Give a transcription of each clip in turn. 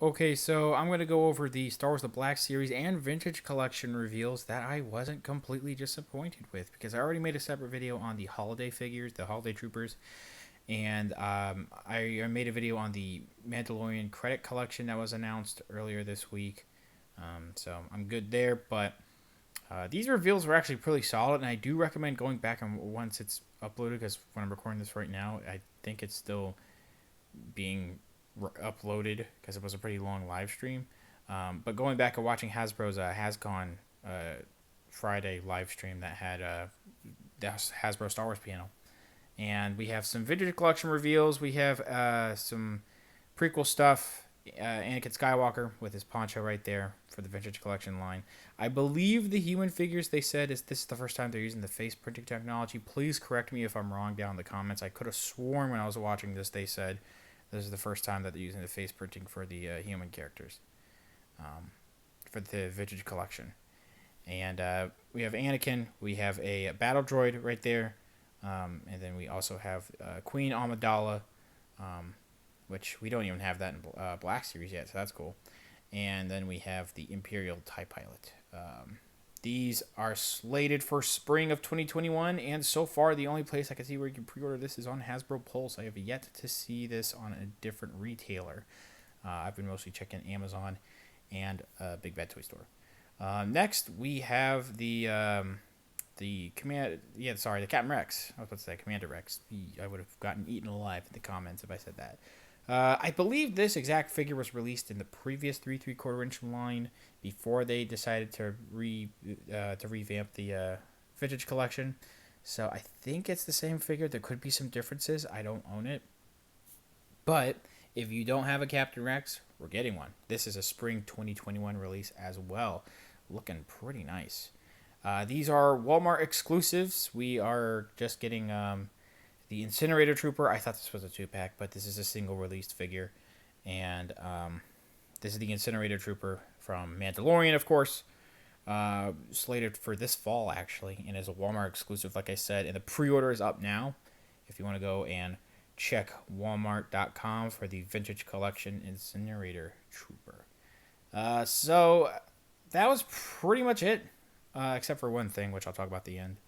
Okay, so I'm going to go over the Star Wars The Black Series and Vintage Collection reveals that I wasn't completely disappointed with because I already made a separate video on the holiday figures, the holiday troopers, and I made a video on the Mandalorian credit collection that was announced earlier this week. So I'm good there, but these reveals were actually pretty solid, and I do recommend going back and once it's uploaded because when I'm recording this right now, I think it's still being uploaded because it was a pretty long live stream. But going back and watching Hasbro's Hascon Friday live stream that had the Hasbro Star Wars panel, and we have some vintage collection reveals. We have some prequel stuff. Anakin Skywalker with his poncho right there for the vintage collection line. I believe the human figures they said this is the first time they're using the face printing technology. Please correct me if I'm wrong down in the comments. I could have sworn when I was watching this they said this is the first time that they're using the face printing for the human characters for the vintage collection. And we have Anakin. We have a battle droid right there. And then we also have Queen Amidala, which we don't even have that in Black Series yet, so that's cool. And then we have the Imperial TIE Pilot. These are slated for spring of 2021, and so far the only place I can see where you can pre-order this is on Hasbro Pulse. I have yet to see this on a different retailer. I've been mostly checking Amazon and Big Bad Toy Store. Next, we have the Captain Rex. I was about to say Commander Rex. I would have gotten eaten alive in the comments if I said that. I believe this exact figure was released in the previous 3 3/4 inch line before they decided to revamp the vintage collection. So I think it's the same figure. There could be some differences. I don't own it. But if you don't have a Captain Rex, we're getting one. This is a spring 2021 release as well. Looking pretty nice. These are Walmart exclusives. We are just getting the Incinerator Trooper. I thought this was a 2-pack, but this is a single released figure. And this is the Incinerator Trooper from Mandalorian, of course. Slated for this fall, actually, and is a Walmart exclusive, like I said. And the pre-order is up now. If you want to go and check walmart.com for the Vintage Collection Incinerator Trooper. So that was pretty much it. Except for one thing, which I'll talk about at the end.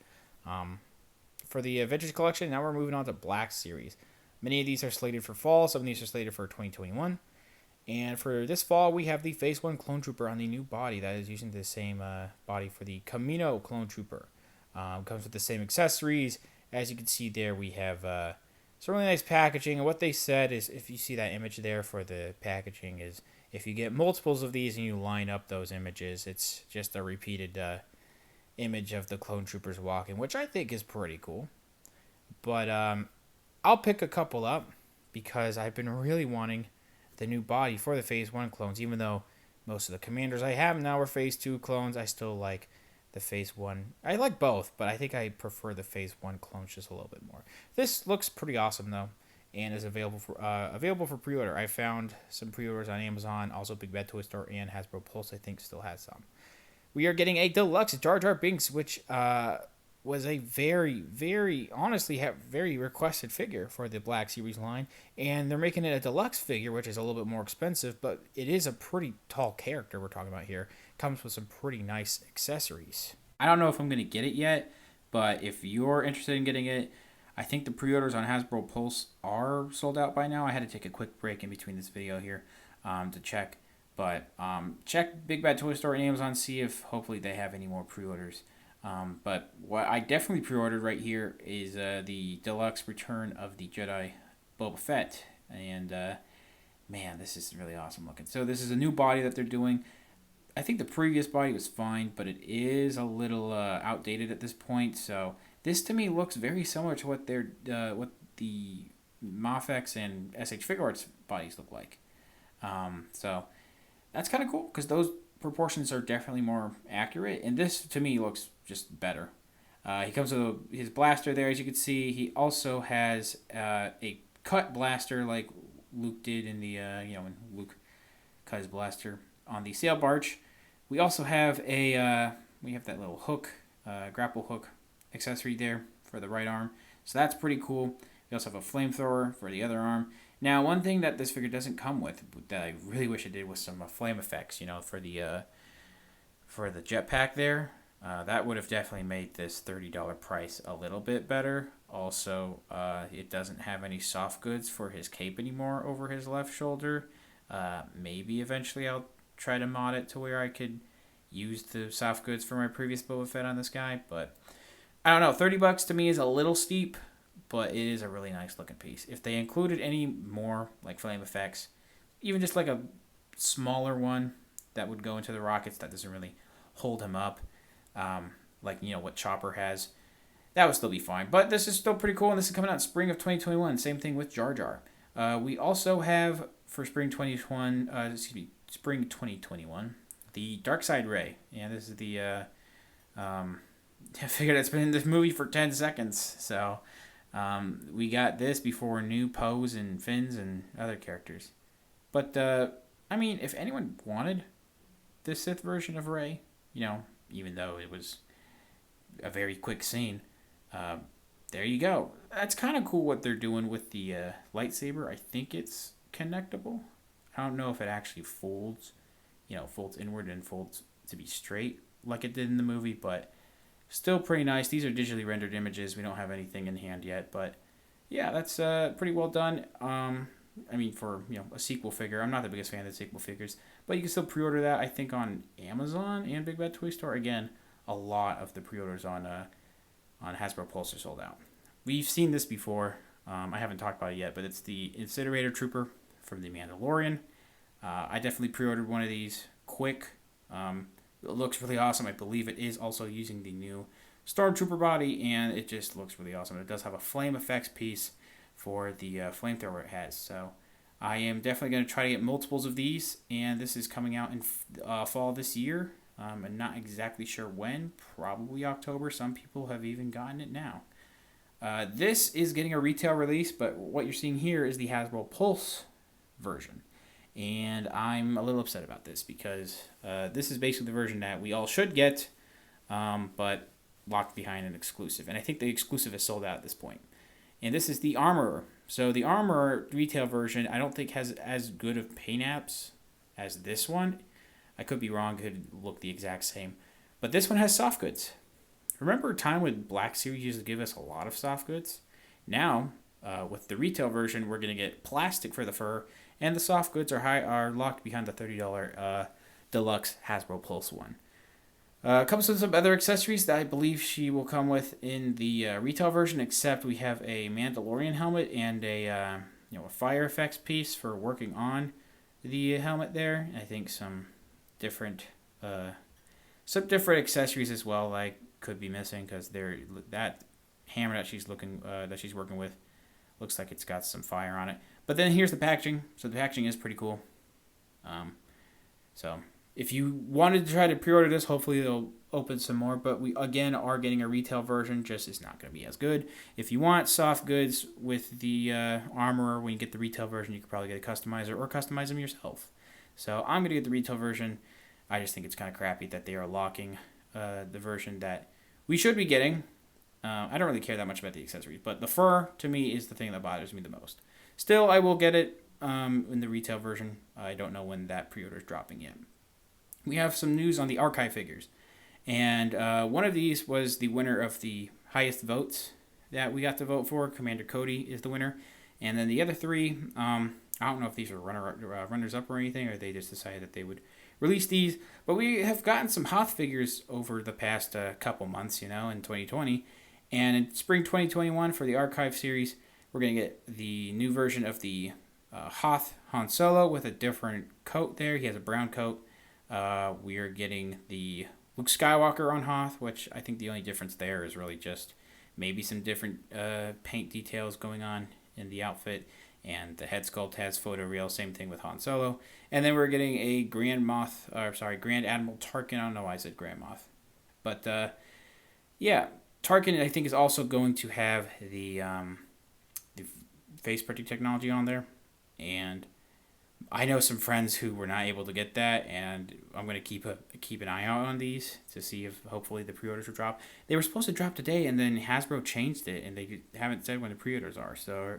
For the Vintage Collection, now we're moving on to Black Series. Many of these are slated for fall. Some of these are slated for 2021. And for this fall, we have the Phase 1 Clone Trooper on the new body that is using the same body for the Kamino Clone Trooper. Comes with the same accessories. As you can see there, we have some really nice packaging. And what they said is, if you see that image there for the packaging, is if you get multiples of these and you line up those images, it's just a repeated image of the clone troopers walking, which I think is pretty cool. But I'll pick a couple up because I've been really wanting the new body for the Phase 1 clones. Even though most of the commanders I have now are Phase 2 clones, I still like the Phase 1. I like both, but I think I prefer the Phase 1 clones just a little bit more. This looks pretty awesome, though, and is available for pre-order. I found some pre-orders on Amazon, also Big Bad Toy Store, and Hasbro Pulse, I think, still has some. We are getting a deluxe Jar Binks, which was a very, very, honestly, very requested figure for the Black Series line. And they're making it a deluxe figure, which is a little bit more expensive, but it is a pretty tall character we're talking about here. Comes with some pretty nice accessories. I don't know if I'm going to get it yet, but if you're interested in getting it, I think the pre-orders on Hasbro Pulse are sold out by now. I had to take a quick break in between this video here to check. But check Big Bad Toy Store and Amazon, see if hopefully they have any more pre-orders. But what I definitely pre-ordered right here is the deluxe Return of the Jedi Boba Fett. And man, this is really awesome looking. So this is a new body that they're doing. I think the previous body was fine, but it is a little outdated at this point. So this to me looks very similar to what what the Mafex and SH Figure Arts bodies look like. So that's kind of cool because those proportions are definitely more accurate, and this to me looks just better. He comes with his blaster there, as you can see. He also has a cut blaster like Luke did in the when Luke cut his blaster on the sail barge. We also have that little hook, grapple hook accessory there for the right arm, so that's pretty cool. We also have a flamethrower for the other arm, Now, one thing that this figure doesn't come with that I really wish it did was some flame effects. For the jetpack there. That would have definitely made this $30 price a little bit better. Also, it doesn't have any soft goods for his cape anymore over his left shoulder. Maybe eventually I'll try to mod it to where I could use the soft goods for my previous Boba Fett on this guy, but I don't know. $30 to me is a little steep, but it is a really nice looking piece. If they included any more like flame effects, even just like a smaller one that would go into the rockets that doesn't really hold him up, like what Chopper has, that would still be fine. But this is still pretty cool, and this is coming out in spring of 2021. Same thing with Jar Jar. We also have for spring 2021, the Dark Side Ray, and this is the I figured it's been in this movie for 10 seconds, so we got this before new Poes and Finns and other characters. But I mean, if anyone wanted the Sith version of Rey, even though it was a very quick scene, there you go. That's kind of cool what they're doing with the lightsaber. I think it's connectable. I don't know if it actually folds, folds inward and folds to be straight like it did in the movie, but still pretty nice. These are digitally rendered images. We don't have anything in hand yet, but yeah, that's pretty well done. I mean, for a sequel figure, I'm not the biggest fan of the sequel figures, but you can still pre-order that. I think on Amazon and Big Bad Toy Store. Again, a lot of the pre-orders on Hasbro Pulse are sold out. We've seen this before. I haven't talked about it yet, but it's the Incinerator Trooper from The Mandalorian. I definitely pre-ordered one of these quick. It looks really awesome. I believe it is also using the new Stormtrooper body, and it just looks really awesome. It does have a flame effects piece for the flamethrower it has. So I am definitely going to try to get multiples of these, and this is coming out in fall this year. I'm not exactly sure when, probably October. Some people have even gotten it now. This is getting a retail release, but what you're seeing here is the Hasbro Pulse version. And I'm a little upset about this because this is basically the version that we all should get, but locked behind an exclusive. And I think the exclusive is sold out at this point. And this is the Armorer. So the Armorer retail version, I don't think has as good of paint apps as this one. I could be wrong, could look the exact same. But this one has soft goods. Remember a time when Black Series used to give us a lot of soft goods? Now, with the retail version, we're going to get plastic for the fur, and the soft goods are locked behind the $30 deluxe Hasbro Pulse one. Comes with some other accessories that I believe she will come with in the retail version, except we have a Mandalorian helmet and a fire effects piece for working on the helmet there. I think some different accessories as well, like could be missing because that hammer that she's working with looks like it's got some fire on it. But then here's the packaging. So the packaging is pretty cool. So if you wanted to try to pre-order this, hopefully they'll open some more. But we, again, are getting a retail version. Just it's not going to be as good. If you want soft goods with the Armorer, when you get the retail version, you could probably get a customizer or customize them yourself. So I'm going to get the retail version. I just think it's kind of crappy that they are locking the version that we should be getting. I don't really care that much about the accessories, but the fur, to me, is the thing that bothers me the most. Still, I will get it in the retail version. I don't know when that pre-order is dropping yet. We have some news on the archive figures. And one of these was the winner of the highest votes that we got to vote for. Commander Cody is the winner. And then the other three, I don't know if these are runners-up or anything, or they just decided that they would release these. But we have gotten some Hoth figures over the past couple months, in 2020. And in spring 2021 for the archive series, we're going to get the new version of the Hoth Han Solo with a different coat there. He has a brown coat. We are getting the Luke Skywalker on Hoth, which I think the only difference there is really just maybe some different paint details going on in the outfit. And the head sculpt has photoreal, same thing with Han Solo. And then we're getting a Grand Admiral Tarkin. I don't know why I said Grand Moff. But, yeah, Tarkin, I think, is also going to have the face printing technology on there. And I know some friends who were not able to get that, and I'm going to keep an eye out on these to see if hopefully the pre-orders will drop. They were supposed to drop today, and then Hasbro changed it, and they haven't said when the pre-orders are. So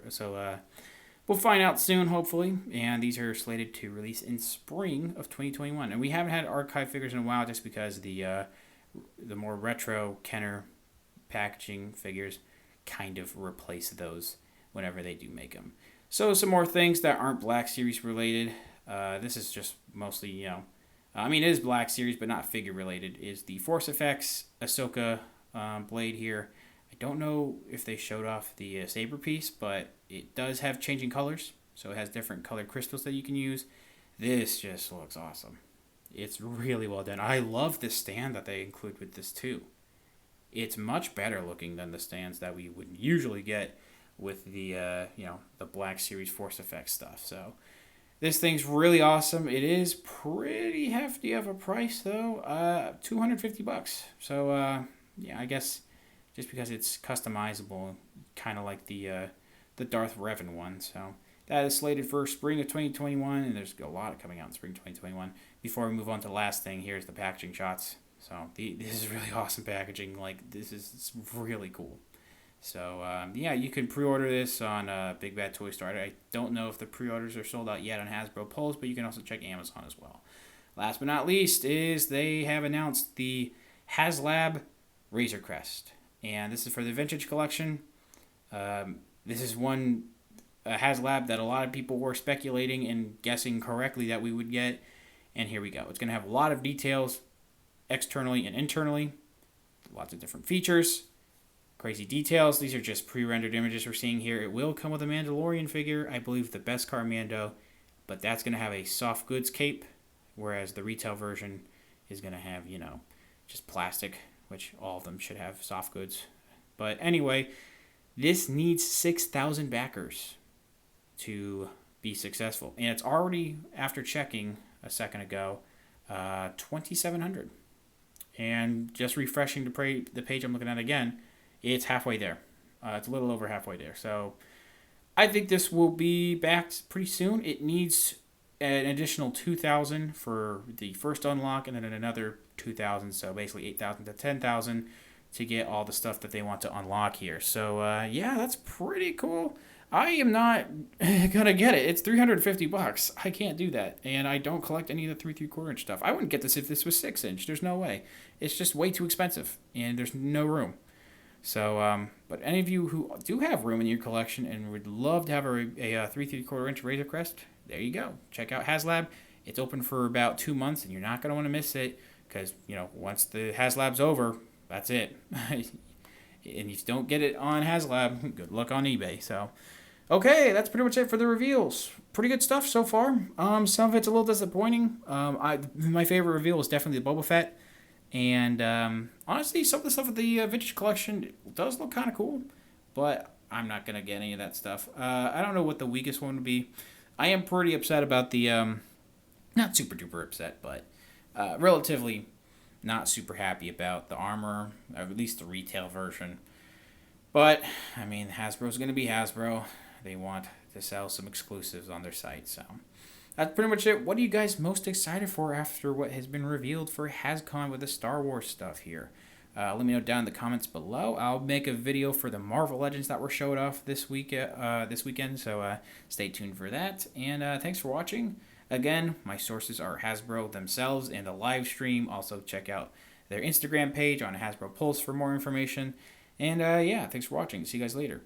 we'll find out soon, hopefully. And these are slated to release in spring of 2021. And we haven't had archive figures in a while just because the more retro Kenner packaging figures kind of replace those whenever they do make them. So some more things that aren't Black Series related. This is just mostly, it is Black Series, but not figure related, is the Force FX Ahsoka blade here. I don't know if they showed off the saber piece, but it does have changing colors. So it has different colored crystals that you can use. This just looks awesome. It's really well done. I love the stand that they include with this too. It's much better looking than the stands that we would usually get with the the Black Series Force FX stuff. So this thing's really awesome. It is pretty hefty of a price though, $250. So I guess just because it's customizable, kind of like the Darth Revan one. So that is slated for spring of 2021, and there's a lot coming out in spring 2021. Before we move on to the last thing, here's the packaging shots. So this is really awesome packaging. Like, it's really cool. So you can pre-order this on Big Bad Toy Store. I don't know if the pre-orders are sold out yet on Hasbro Pulse, but you can also check Amazon as well. Last but not least is they have announced the HasLab Razor Crest, and this is for the Vintage Collection. This is one HasLab that a lot of people were speculating and guessing correctly that we would get, and here we go. It's going to have a lot of details externally and internally, lots of different features, crazy details. These are just pre-rendered images we're seeing here. It will come with a Mandalorian figure, I believe the Beskar Mando, but that's going to have a soft goods cape, whereas the retail version is going to have, just plastic, which all of them should have soft goods. But anyway, this needs 6,000 backers to be successful, and it's already, after checking a second ago, 2,700. And just refreshing the page I'm looking at again, it's halfway there. It's a little over halfway there. So I think this will be backed pretty soon. It needs an additional 2,000 for the first unlock, and then another 2,000. So basically 8,000 to 10,000 to get all the stuff that they want to unlock here. So that's pretty cool. I am not gonna get it. It's $350. I can't do that, and I don't collect any of the 3/4 inch stuff. I wouldn't get this if this was 6-inch. There's no way. It's just way too expensive, and there's no room. So, but any of you who do have room in your collection and would love to have a 3/4 inch Razor Crest, there you go. Check out HasLab. It's open for about 2 months, and you're not gonna want to miss it because once the HasLab's over, that's it. And if you don't get it on HasLab, good luck on eBay. So, okay, that's pretty much it for the reveals. Pretty good stuff so far. Some of it's a little disappointing. My favorite reveal was definitely the Boba Fett. And honestly, some of the stuff with the Vintage Collection does look kind of cool. But I'm not going to get any of that stuff. I don't know what the weakest one would be. I am pretty upset about the, not super duper upset, but relatively not super happy about the armor, or at least the retail version. But, Hasbro's going to be Hasbro. They want to sell some exclusives on their site, so that's pretty much it. What are you guys most excited for after what has been revealed for Hascon with the Star Wars stuff here? Let me know down in the comments below. I'll make a video for the Marvel Legends that were showed off this weekend, so stay tuned for that. And thanks for watching. Again, my sources are Hasbro themselves and the live stream. Also, check out their Instagram page on Hasbro Pulse for more information. And thanks for watching. See you guys later.